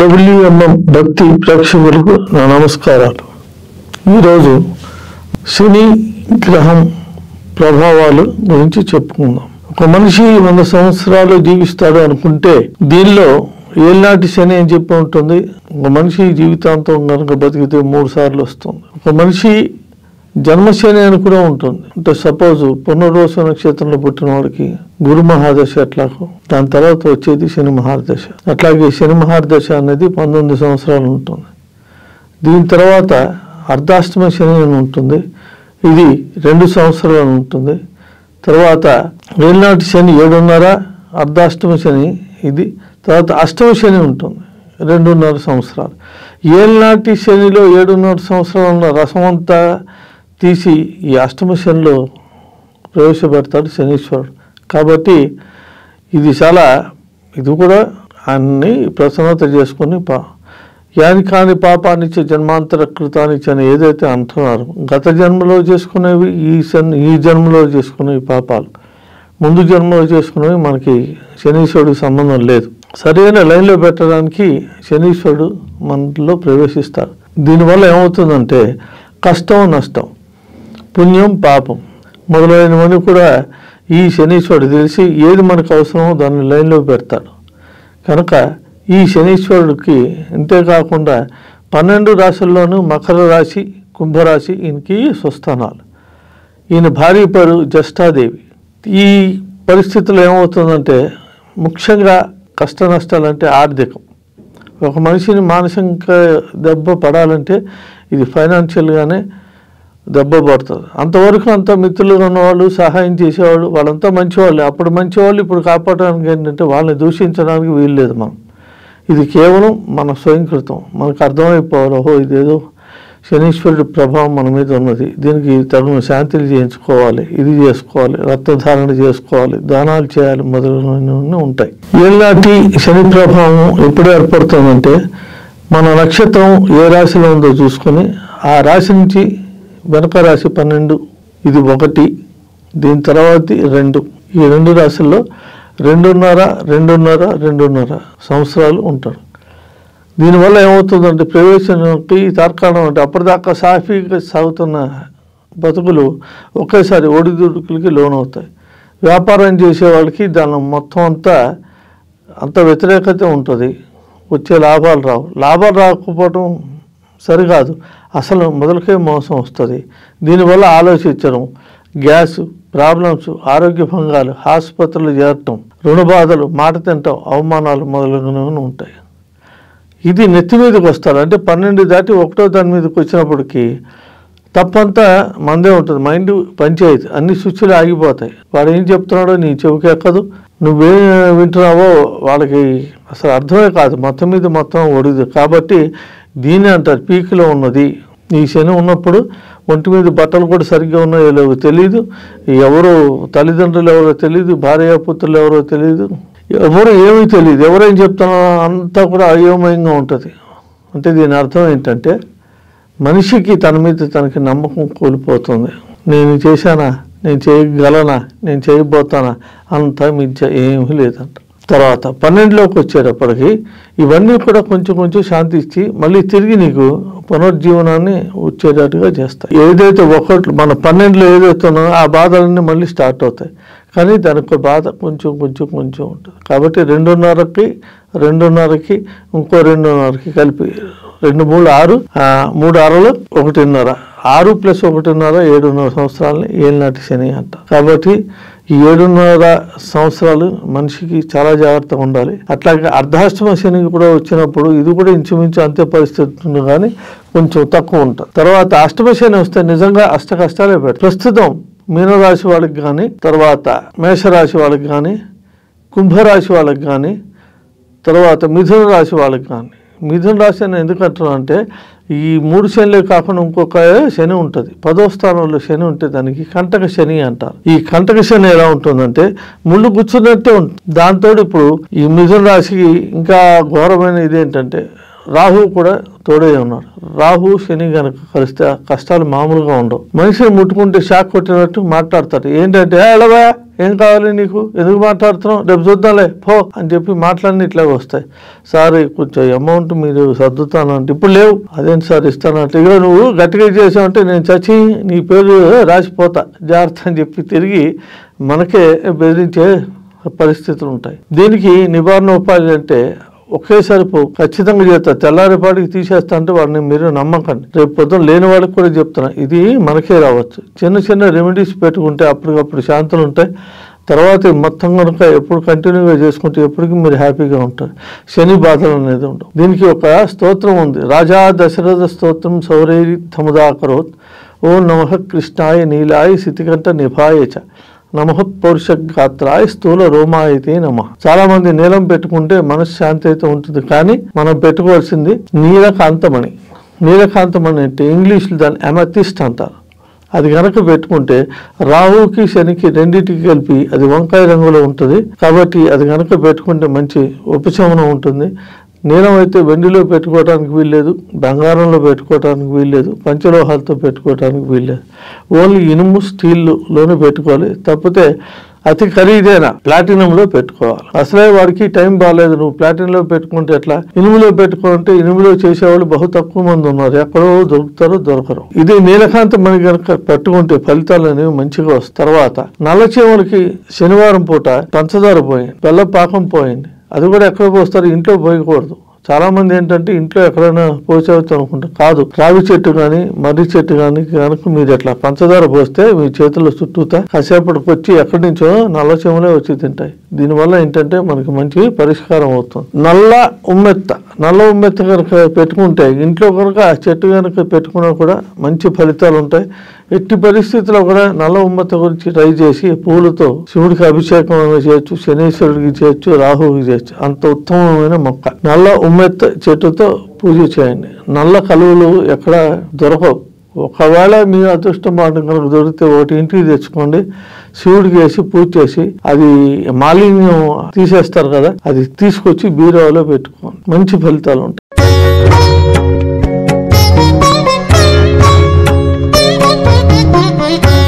WMM భక్తి ప్రేక్షకులకు నా నమస్కారాలు. ఈరోజు శని గ్రహం ప్రభావాలు గురించి చెప్పుకుందాం. ఒక మనిషి 100 సంవత్సరాలు జీవిస్తాడు అనుకుంటే దీనిలో ఏళ్ళనాటి శని అని చెప్పి ఉంటుంది. ఒక మనిషి జీవితాంతం కనుక బతికితే 3 సార్లు వస్తుంది. ఒక మనిషి జన్మశని అని కూడా ఉంటుంది. అంటే సపోజ్ పునర్వసు నక్షత్రంలో పుట్టిన వాడికి గురు మహాదశ ఎట్లాగో దాని తర్వాత వచ్చేది శని మహాదశ. అట్లాగే శని మహాదశ అనేది 19 సంవత్సరాలు ఉంటుంది. దీని తర్వాత అర్ధాష్టమ శని అని ఉంటుంది. ఇది 2 సంవత్సరాలు ఉంటుంది. తర్వాత ఏళ్ళనాటి శని 7.5, అర్ధాష్టమ శని ఇది. తర్వాత అష్టమ శని ఉంటుంది 2.5 సంవత్సరాలు. ఏళ్ళనాటి శనిలో 7.5 సంవత్సరాలు ఉన్న రసమంతా తీసి ఈ అష్టమ శనిలో ప్రవేశపెడతాడు శనీశ్వరుడు. కాబట్టి ఇది కూడా అన్ని ప్రసన్నత చేసుకుని యాని కాని పాపానిచ్చే జన్మాంతర కృతానిచ్చే అని ఏదైతే అంటున్నారు, గత జన్మలో చేసుకునేవి ఈ జన్మలో చేసుకునేవి పాపాలు, ముందు జన్మలో చేసుకునేవి మనకి శనీశ్వరుడికి సంబంధం లేదు. సరైన లైన్లో పెట్టడానికి శనీశ్వరుడు మనలో ప్రవేశిస్తాడు. దీనివల్ల ఏమవుతుందంటే కష్టం నష్టం, పుణ్యం పాపం మొదలైనవన్నీ కూడా ఈ శనీశ్వరుడు తెలిసి ఏది మనకు అవసరమో దాన్ని లైన్లో పెడతాడు. కనుక ఈ శనీశ్వరుడికి అంతేకాకుండా 12 రాశుల్లోనూ మకర రాశి, కుంభరాశి ఈయనకి స్వస్థానాలు. ఈయన భార్య పేరు జ్యేష్ఠాదేవి. ఈ పరిస్థితుల్లో ఏమవుతుందంటే ముఖ్యంగా కష్ట నష్టాలంటే ఆర్థికం. ఒక మనిషిని మానసిక దెబ్బ పడాలంటే ఇది ఫైనాన్షియల్గానే దెబ్బ పడుతుంది. అంతవరకు అంతా మిత్రులుగా ఉన్నవాళ్ళు, సహాయం చేసేవాళ్ళు, వాళ్ళంతా మంచివాళ్ళు. అప్పుడు మంచివాళ్ళు, ఇప్పుడు కాపాడడానికి ఏంటంటే వాళ్ళని దూషించడానికి వీల్లేదు. ఇది కేవలం మన స్వయంకృతం. మనకు అర్థమైపోవాలి, ఓహో ఇదేదో శనీశ్వరుడి ప్రభావం మన మీద ఉన్నది, దీనికి తగిన శాంతిలు చేయించుకోవాలి, ఇది చేసుకోవాలి, రక్తధారణ చేసుకోవాలి, దానాలు చేయాలి, మొదలైనవన్నీ ఉంటాయి. ఏళ్ళనాటి శని ప్రభావం ఎప్పుడు ఏర్పడుతుందంటే మన నక్షత్రం ఏ రాశిలో ఉందో చూసుకొని ఆ రాశి నుంచి వెనక రాశి 12, ఇది 1, దీని తర్వాత 2, ఈ 2 రాశుల్లో 2.5 సంవత్సరాలు ఉంటారు. దీనివల్ల ఏమవుతుందంటే ప్రవేశానికి తార్కాణం అంటే అప్పటిదాకా సాఫీగా సాగుతున్న బతుకులు ఒకేసారి ఒడిదుడుకులకి లోనవుతాయి. వ్యాపారం చేసే వాళ్ళకి దాని మొత్తం అంత వ్యతిరేకత ఉంటుంది. వచ్చే లాభాలు రావు. లాభాలు రాకపోవడం సరికాదు, అసలు మొదలకే మోసం వస్తుంది. దీనివల్ల ఆలోచించడం, గ్యాస్ ప్రాబ్లమ్స్, ఆరోగ్య భంగాలు, ఆసుపత్రులు చేరటం, రుణ బాధలు, మాట తింటాం, అవమానాలు మొదలగునవి ఉంటాయి. ఇది నెత్తి మీదకి వస్తారు. అంటే 12 దాటి 1వ దాని మీదకి వచ్చినప్పటికీ తప్పంతా మందే ఉంటుంది. మైండ్ పంచాయతీ, అన్ని స్విచ్లు ఆగిపోతాయి. వాడు ఏం చెప్తున్నాడో నీ చెవికి ఎక్కదు, నువ్వేం వింటున్నావో వాళ్ళకి అసలు అర్థమే కాదు. మొత్తం మీద మొత్తం ఒడిదు. కాబట్టి దీన్ని అంటారు పీక్లో ఉన్నది. ఈ శని ఉన్నప్పుడు ఒంటి మీద బట్టలు కూడా సరిగ్గా ఉన్నాయో లేవో తెలియదు, ఎవరు తల్లిదండ్రులు ఎవరో తెలియదు, భార్యాపుత్రులు ఎవరో తెలియదు, ఎవరు ఏమీ తెలియదు, ఎవరేం చెప్తానో అంతా కూడా అయోమయంగా ఉంటుంది. అంటే దీని అర్థం ఏంటంటే మనిషికి తన మీద తనకి నమ్మకం కోల్పోతుంది. నేను చేశానా, నేను చేయగలనా, నేను చేయబోతానా, అంతా మించ ఏమీ లేదంట. తర్వాత 12లోకి వచ్చేటప్పటికి ఇవన్నీ కూడా కొంచెం కొంచెం శాంతి ఇచ్చి మళ్ళీ తిరిగి నీకు పునర్జీవనాన్ని వచ్చేటట్టుగా చేస్తాయి. ఏదైతే మన 12లో ఏదైతే ఉన్నాయో ఆ బాధలన్నీ మళ్ళీ స్టార్ట్ అవుతాయి. కానీ దానికి బాధ కొంచెం కొంచెం కొంచెం ఉంటుంది. కాబట్టి 2.5కి ఇంకో 2.5కి కలిపి 2, 3, 6, 3 6లు 1.5, 6 + 1.5 7.5 సంవత్సరాలని ఏళ్ళనాటి శని అంట. కాబట్టి ఈ 7.5 సంవత్సరాలు మనిషికి చాలా జాగ్రత్తగా ఉండాలి. అట్లాగే అర్ధాష్టమ శని కూడా వచ్చినప్పుడు ఇది కూడా ఇంచుమించు అంతే పరిస్థితి ఉంటుంది, కానీ కొంచెం తక్కువ ఉంటుంది. తర్వాత అష్టమ శని వస్తే నిజంగా అష్ట కష్టాలే పెడతాయి. ప్రస్తుతం మీనరాశి వాళ్ళకి కానీ, తర్వాత మేషరాశి వాళ్ళకి కానీ, కుంభరాశి వాళ్ళకి కానీ, తర్వాత మిథున రాశి వాళ్ళకి కానీ. మిథున రాశి అని ఎందుకంటున్నా అంటే ఈ 3 శనిలే కాకుండా ఇంకొక శని ఉంటుంది. 10వ స్థానంలో శని ఉంటే దానికి కంటక శని అంటారు. ఈ కంటక శని ఎలా ఉంటుందంటే ముళ్ళు గుచ్చున్నట్టే ఉంటుంది. దాంతో ఇప్పుడు ఈ మిథున రాశికి ఇంకా ఘోరమైన ఇదేంటంటే రాహు కూడా తోడే ఉన్నాడు. రాహు శని కనుక కలిస్తే కష్టాలు మామూలుగా ఉండవు. మనిషిని ముట్టుకుంటే షాక్ కొట్టినట్టు మాట్లాడతారు. ఏంటంటే ఎలవా ఏం కావాలి నీకు, ఎందుకు మాట్లాడుతున్నావు, రేపు చూద్దాంలే పో అని చెప్పి మాట్లాడిని ఇట్లా వస్తాయి. సార్ కొంచెం అమౌంట్ మీరు సర్దుతాను అంటే, ఇప్పుడు లేవు. అదేంటి సార్ ఇస్తాను అంటే, ఇక నువ్వు గట్టిగా చేసావంటే నేను చచ్చి నీ పేరు రాసిపోతా జాగ్రత్త అని చెప్పి తిరిగి మనకే బెదిరించే పరిస్థితులు ఉంటాయి. దీనికి నివారణ ఉపాయం అంటే ఒకేసారి ఖచ్చితంగా చేస్తా, తెల్లారేపాటికి తీసేస్తా అంటే వాడిని మీరు నమ్మకండి. రేపు పొద్దున లేని వాడికి కూడా చెప్తున్నా, ఇది మనకే రావచ్చు. చిన్న చిన్న రెమెడీస్ పెట్టుకుంటే అప్పటికప్పుడు శాంతులు ఉంటాయి. తర్వాత మొత్తం కనుక ఎప్పుడు కంటిన్యూగా చేసుకుంటే ఎప్పటికీ మీరు హ్యాపీగా ఉంటారు. శని బాధలు అనేది ఉండవు. దీనికి ఒక స్తోత్రం ఉంది, రాజా దశరథ స్తోత్రం సౌరేరి తముదాకరోత్ ఓం నమః కృష్ణాయ నీలాయ శితికంఠ నిభాయచ నమః పౌరుషగాత్రాయ స్థూల రోమాయతే నమః. చాలా మంది నీలం పెట్టుకుంటే మనశ్శాంతి అయితే ఉంటుంది, కానీ మనం పెట్టుకోవాల్సింది నీలకాంతమణి. నీలకాంతమణి అంటే ఇంగ్లీష్లో దాన్ని అమెథిస్ట్ అంటారు. అది కనుక పెట్టుకుంటే రాహుకి శనికి రెండింటికి కలిపి అది వంకాయ రంగులో ఉంటుంది. కాబట్టి అది కనుక పెట్టుకుంటే మంచి ఉపశమనం ఉంటుంది. నీలం అయితే వెండిలో పెట్టుకోవడానికి వీల్లేదు, బంగారంలో పెట్టుకోవడానికి వీల్లేదు, పంచలోహాలతో పెట్టుకోవడానికి వీల్లేదు. ఓన్లీ ఇనుము స్టీల్లోనే పెట్టుకోవాలి. తప్పితే అతి ఖరీదైన ప్లాటినంలో పెట్టుకోవాలి. అసలే వాడికి టైం బాగాలేదు, నువ్వు ప్లాటినంలో పెట్టుకుంటే ఎట్లా, ఇనుములో పెట్టుకుంటే ఇనుములో చేసేవాళ్ళు బహు తక్కువ మంది ఉన్నారు, ఎక్కడో దొరుకుతారో దొరకరు. ఇది నీలకాంతం మనకి కనుక పెట్టుకుంటే ఫలితాలు అనేవి మంచిగా వస్తాయి. తర్వాత నల్లచీమలకి శనివారం పూట పంచదార పోయింది, బెల్లం పాకం పోయింది, అది కూడా ఎక్కడ పోస్తారు, ఇంట్లో పోయకూడదు. చాలా మంది ఏంటంటే ఇంట్లో ఎక్కడైనా పోసేవచ్చు అనుకుంటారు, కాదు. రావి చెట్టు కానీ మర్రి చెట్టు కానీ కనుక మీరు ఎట్లా పంచదార పోస్తే మీ చేతుల్లో చుట్టూతా కాసేపటికి వచ్చి ఎక్కడి నుంచో నల్ల చెమలే వచ్చి తింటాయి. దీనివల్ల ఏంటంటే మనకి మంచి పరిష్కారం అవుతుంది. నల్ల ఉమ్మెత్త కనుక పెట్టుకుంటే ఇంట్లో కనుక ఆ చెట్టు కనుక పెట్టుకున్నా కూడా మంచి ఫలితాలు ఉంటాయి. ఎట్టి పరిస్థితుల్లో కూడా నల్ల ఉమ్మెత్త గురించి ట్రై చేసి పూలతో శివుడికి అభిషేకం చేయొచ్చు, శనీశ్వరుడికి చేయొచ్చు, రాహువుకి చేయొచ్చు. అంత ఉత్తమమైన మొక్క నల్ల ఉమ్మెత్త చెట్టుతో పూజ చేయండి. నల్ల కలువలు ఎక్కడ దొరకవు. ఒకవేళ మీ అదృష్టం మాట కనుక దొరికితే ఒకటి ఇంటికి తెచ్చుకోండి, శివుడికి వేసి పూజ చేసి అది మాలిన్యం తీసేస్తారు కదా, అది తీసుకొచ్చి బీరువాలో పెట్టుకోండి, మంచి ఫలితాలు ఉంటాయి. Thank you.